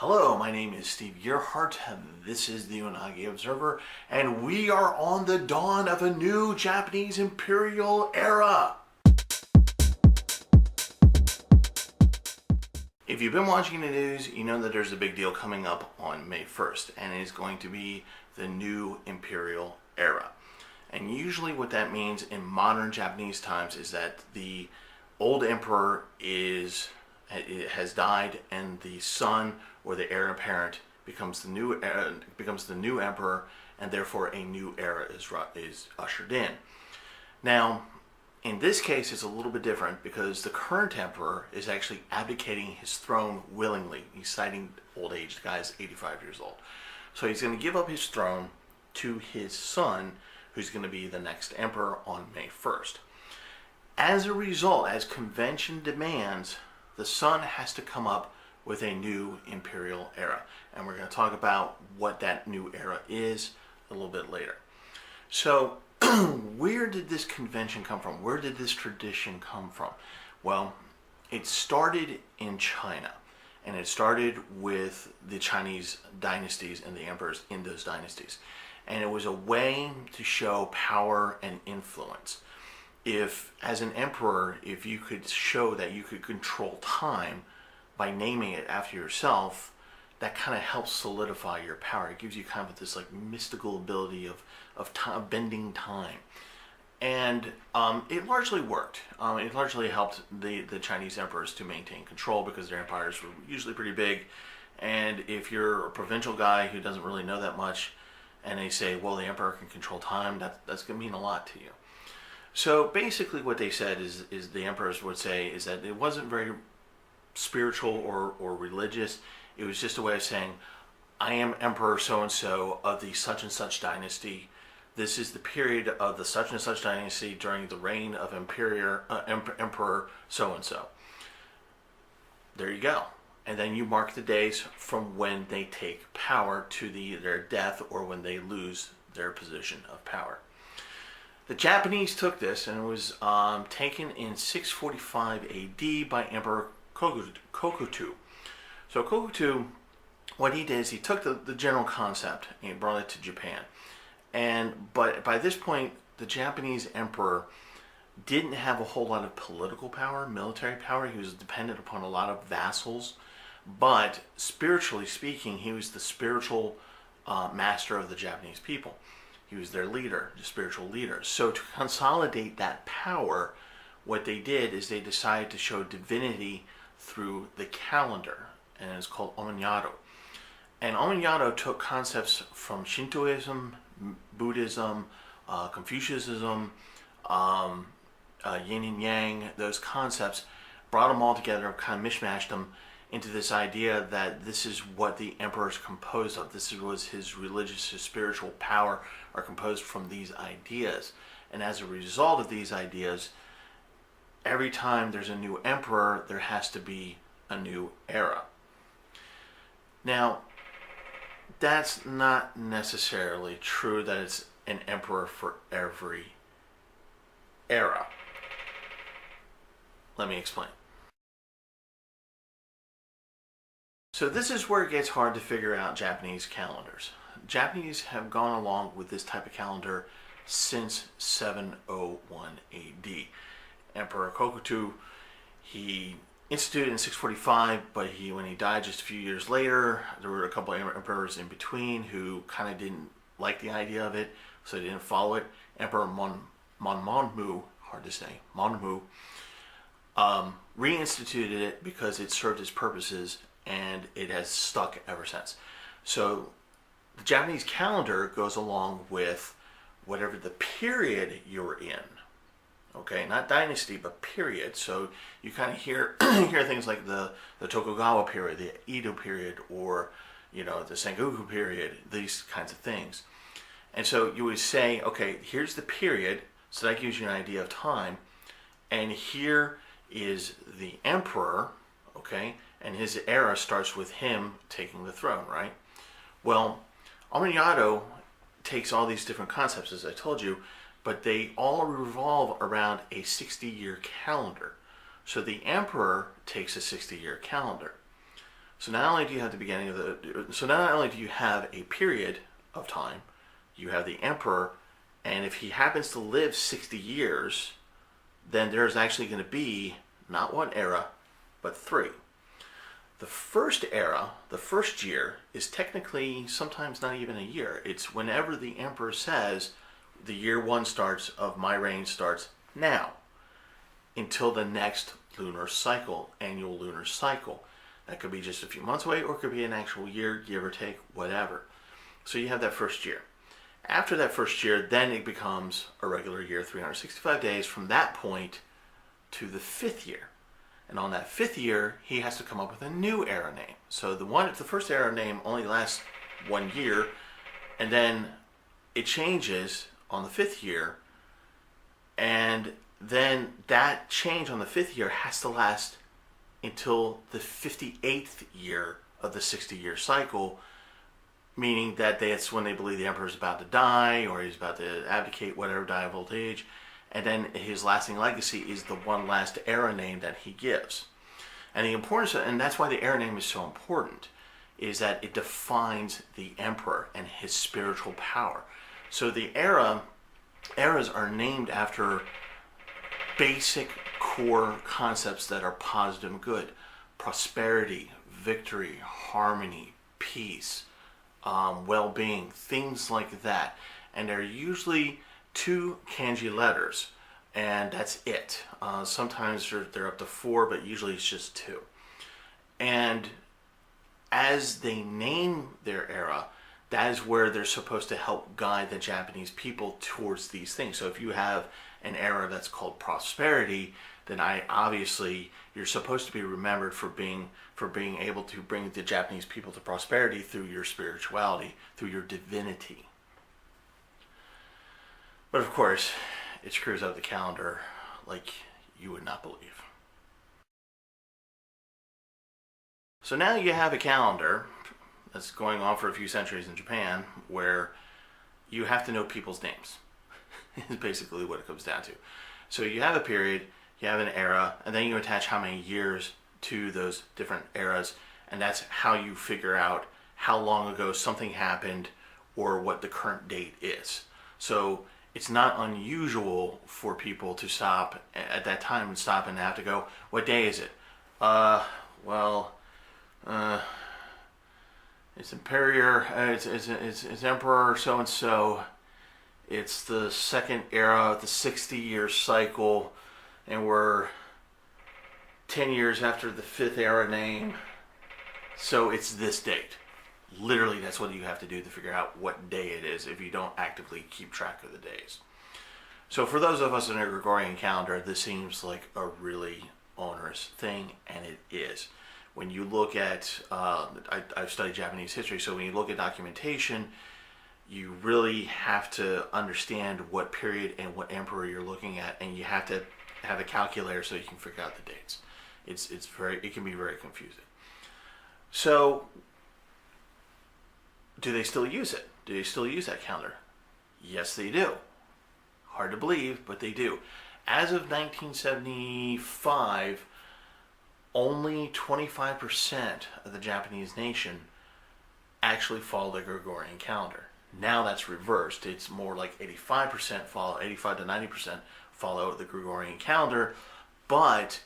Hello, my name is Steve Gearhart. This is the Unagi Observer, and we are on the dawn of a new Japanese imperial era. If you've been watching the news, you know that there's a big deal coming up on May 1st, and it is going to be the new imperial era. And usually what that means in modern Japanese times is that the old emperor has died, and the son or the heir apparent becomes the new emperor, and therefore a new era is ushered in. Now, in this case, it's a little bit different because the current emperor is actually abdicating his throne willingly. He's citing old age. The guy's 85 years old, so he's going to give up his throne to his son, who's going to be the next emperor on May 1st. As a result, as convention demands, the son has to come up with a new imperial era. And we're going to talk about what that new era is a little bit later. So, where did this convention come from? Where did this tradition come from? Well, it started in China. And it started with the Chinese dynasties and the emperors in those dynasties. And it was a way to show power and influence. If, as an emperor, if you could show that you could control time by naming it after yourself, that kind of helps solidify your power. It gives you kind of this like mystical ability of time, bending time. And it largely worked. It largely helped the Chinese emperors to maintain control because their empires were usually pretty big. And if you're a provincial guy who doesn't really know that much, and they say, well, the emperor can control time, that's going to mean a lot to you. So basically what they said is the emperors would say is that it wasn't very spiritual or religious. It was just a way of saying, I am emperor so-and-so of the such and such dynasty. This is the period of the such and such dynasty during the reign of emperor so-and-so. There you go. And then you mark the days from when they take power to their death or when they lose their position of power. The Japanese took this, and it was taken in 645 AD by Emperor Kokutu. So Kokutu, what he did is he took the general concept and he brought it to Japan. But by this point, the Japanese emperor didn't have a whole lot of political power, military power. He was dependent upon a lot of vassals. But spiritually speaking, he was the spiritual master of the Japanese people. He was their leader, the spiritual leader. So to consolidate that power, what they did is they decided to show divinity through the calendar, and it's called Ominyato. And Ominyato took concepts from Shintoism, Buddhism, Confucianism, yin and yang, those concepts, brought them all together, kind of mishmashed them into this idea that this is what the emperor is composed of. This was his religious, his spiritual power are composed from these ideas. And as a result of these ideas, every time there's a new emperor, there has to be a new era. Now, that's not necessarily true that it's an emperor for every era. Let me explain. So this is where it gets hard to figure out Japanese calendars. Japanese have gone along with this type of calendar since 701 AD. Emperor Kokutu, he instituted in 645, but when he died just a few years later, there were a couple of emperors in between who kind of didn't like the idea of it, so they didn't follow it. Emperor Monmu, hard to say, Monmu, reinstituted it because it served its purposes, and it has stuck ever since. So the Japanese calendar goes along with whatever the period you're in. Okay, not dynasty, but period. So you kind of hear things like the Tokugawa period, the Edo period, or the Sengoku period, these kinds of things. And so you would say, okay, here's the period, so that gives you an idea of time, and here is the emperor, okay, and his era starts with him taking the throne, right? Well, Ominyato takes all these different concepts, as I told you, but they all revolve around a 60-year calendar. So the emperor takes a 60-year calendar. So not only do you have the beginning of so not only do you have a period of time, you have the emperor, and if he happens to live 60 years, then there's actually going to be not one era, but three. The first era, the first year, is technically sometimes not even a year. It's whenever the emperor says the year one starts of my reign starts now, until the next lunar cycle, annual lunar cycle. That could be just a few months away, or it could be an actual year, give or take, whatever. So you have that first year. After that first year, then it becomes a regular year, 365 days from that point to the fifth year. And on that fifth year, he has to come up with a new era name. So the first era name only lasts 1 year, and then it changes on the fifth year, and then that change on the fifth year has to last until the 58th year of the 60-year cycle, meaning that that's when they believe the emperor is about to die, or he's about to abdicate, whatever, die of old age. And then his lasting legacy is the one last era name that he gives. And the importance, and that's why the era name is so important, is that it defines the emperor and his spiritual power. So the eras are named after basic core concepts that are positive and good: prosperity, victory, harmony, peace, well-being, things like that. And they're usually 2 kanji letters, and that's it. Sometimes they're up to 4, but usually it's just 2. And as they name their era, that is where they're supposed to help guide the Japanese people towards these things. So if you have an era that's called prosperity, then obviously you're supposed to be remembered for being able to bring the Japanese people to prosperity through your spirituality, through your divinity. But of course, it screws up the calendar like you would not believe. So now you have a calendar that's going on for a few centuries in Japan where you have to know people's names. Is basically what it comes down to. So you have a period, you have an era, and then you attach how many years to those different eras, and that's how you figure out how long ago something happened or what the current date is. So it's not unusual for people to stop at that time and stop and have to go, what day is it? It's Imperial, it's Emperor so-and-so. It's the second era, the 60-year cycle, and we're 10 years after the 5th era name. So it's this date. Literally, that's what you have to do to figure out what day it is if you don't actively keep track of the days. So for those of us in a Gregorian calendar, this seems like a really onerous thing, and it is. When you look at, I've studied Japanese history, so when you look at documentation, you really have to understand what period and what emperor you're looking at, and you have to have a calculator so you can figure out the dates. It can be very confusing. So, do they still use it? Do they still use that calendar? Yes, they do. Hard to believe, but they do. As of 1975, only 25% of the Japanese nation actually follow the Gregorian calendar. Now that's reversed. It's more like 85% follow, 85 to 90% follow the Gregorian calendar, but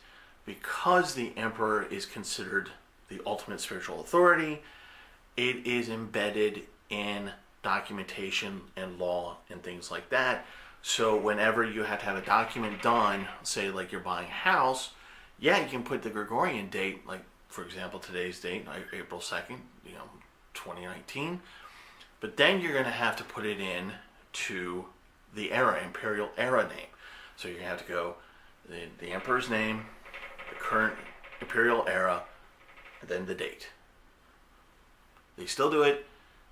because the emperor is considered the ultimate spiritual authority, it is embedded in documentation and law and things like that. So whenever you have to have a document done, say like you're buying a house, yeah, you can put the Gregorian date, like for example today's date, like April 2nd, 2019. But then you're going to have to put it in to the era, Imperial era name. So you're going to have to go the emperor's name, the current Imperial era, and then the date. They still do it.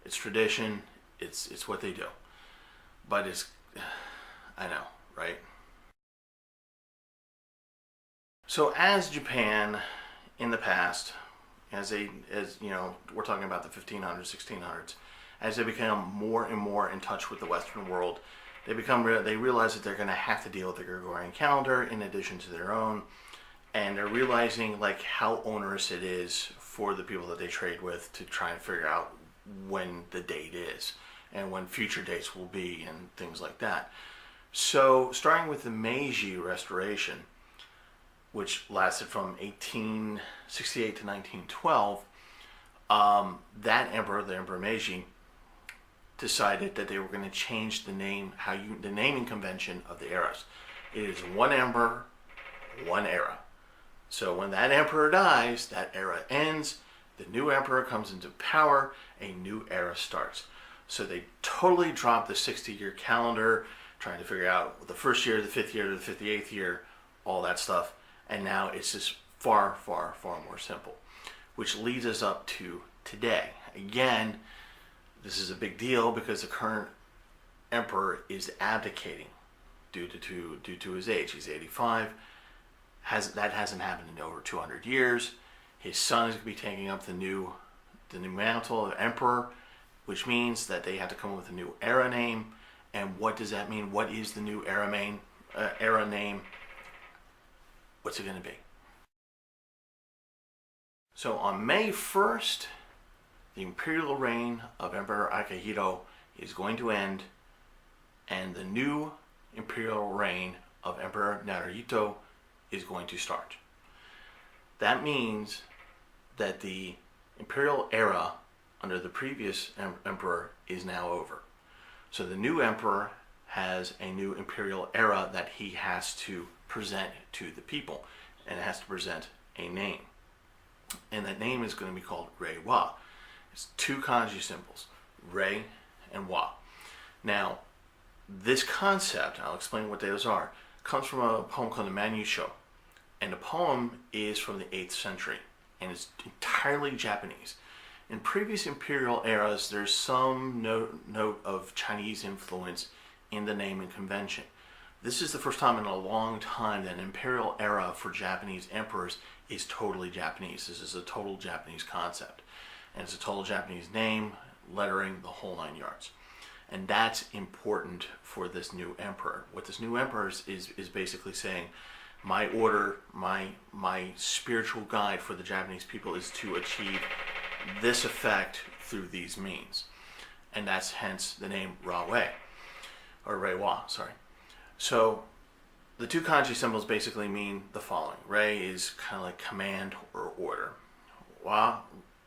It's tradition. It's what they do. But I know, right? So as Japan in the past, as we're talking about the 1500s, 1600s, as they become more and more in touch with the Western world, they realize that they're going to have to deal with the Gregorian calendar in addition to their own, and they're realizing like how onerous it is for the people that they trade with to try and figure out when the date is and when future dates will be and things like that. So starting with the Meiji Restoration, which lasted from 1868 to 1912, that emperor, the Emperor Meiji, decided that they were going to change the name, the naming convention of the eras. It is one emperor, one era. So when that emperor dies, that era ends, the new emperor comes into power, a new era starts. So they totally dropped the 60-year calendar, trying to figure out the first year, the 5th year, the 58th year, all that stuff. And now it's just far, far, far more simple, which leads us up to today. Again, this is a big deal because the current emperor is abdicating due to his age. He's 85. That hasn't happened in over 200 years. His son is going to be taking up the new mantle of emperor, which means that they have to come up with a new era name. And what does that mean? What is the new era name? What's it going to be? So on May 1st, the imperial reign of Emperor Akihito is going to end, and the new imperial reign of Emperor Naruhito is going to start. That means that the imperial era under the previous emperor is now over. So the new emperor has a new imperial era that he has to present to the people, and it has to present a name. And that name is going to be called Reiwa. It's two kanji symbols, Rei and Wa. Now, this concept, I'll explain what those are, comes from a poem called the Manusho. And the poem is from the 8th century, and it's entirely Japanese. In previous imperial eras, there's some note of Chinese influence in the naming convention. This is the first time in a long time that an imperial era for Japanese emperors is totally Japanese. This is a total Japanese concept. And it's a total Japanese name, lettering, the whole 9 yards. And that's important for this new emperor. What this new emperor is basically saying, my order, my spiritual guide for the Japanese people is to achieve this effect through these means. And that's hence the name Rawe, or Reiwa, sorry. So the two kanji symbols basically mean the following. Rei is kind of like command or order. Wa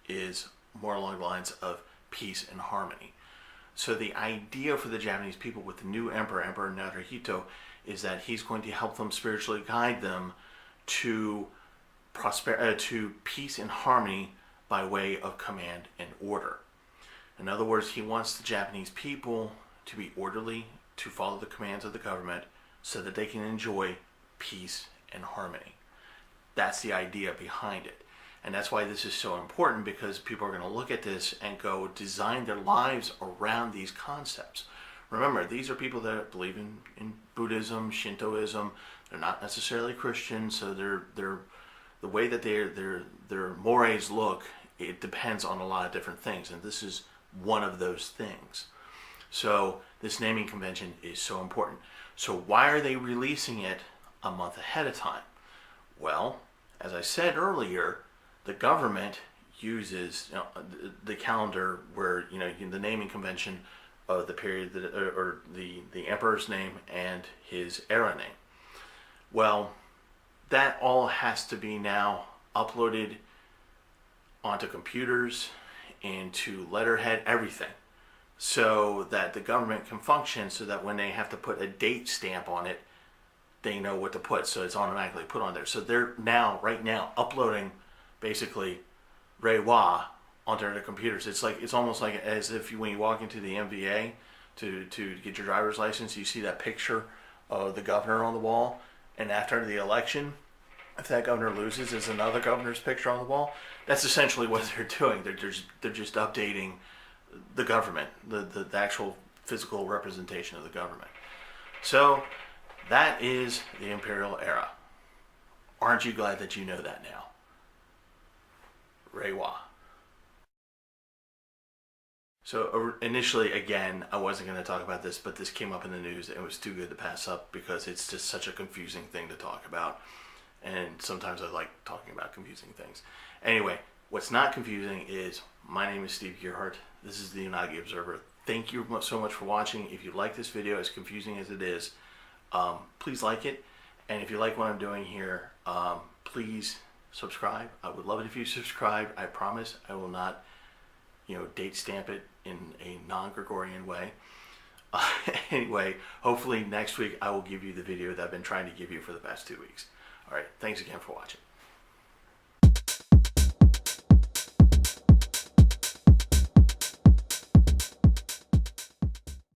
is more along the lines of peace and harmony. So the idea for the Japanese people with the new emperor, Emperor Naruhito, is that he's going to help them spiritually guide them to to peace and harmony by way of command and order. In other words, he wants the Japanese people to be orderly, to follow the commands of the government, so that they can enjoy peace and harmony. That's the idea behind it. And that's why this is so important, because people are going to look at this and go design their lives around these concepts. Remember, these are people that believe in Buddhism, Shintoism. They're not necessarily Christian, so the way that their mores look, it depends on a lot of different things, and this is one of those things. So this naming convention is so important. So why are they releasing it a month ahead of time? Well, as I said earlier, the government uses the calendar where the naming convention of the period that, or the emperor's name and his era name. Well, that all has to be now uploaded onto computers, into letterhead, everything, so that the government can function, so that when they have to put a date stamp on it, they know what to put, so it's automatically put on there. So they're right now uploading basically Reiwa onto their computers. It's almost like as if when you walk into the MVA to get your driver's license, you see that picture of the governor on the wall, and after the election, if that governor loses, there's another governor's picture on the wall. That's essentially what they're doing. They're just updating the government, the actual physical representation of the government. So that is the imperial era. Aren't you glad that you know that now? Reiwa. So initially, again, I wasn't going to talk about this, but this came up in the news and it was too good to pass up, because it's just such a confusing thing to talk about. And sometimes I like talking about confusing things. Anyway, What's not confusing is my name is Steve Gearhart. This is the Unagi Observer. Thank you so much for watching. If you like this video, as confusing as it is, please like it. And if you like what I'm doing here, please subscribe. I would love it if you subscribe. I promise I will not, date stamp it in a non-Gregorian way. Anyway, hopefully next week I will give you the video that I've been trying to give you for the past 2 weeks. All right, thanks again for watching.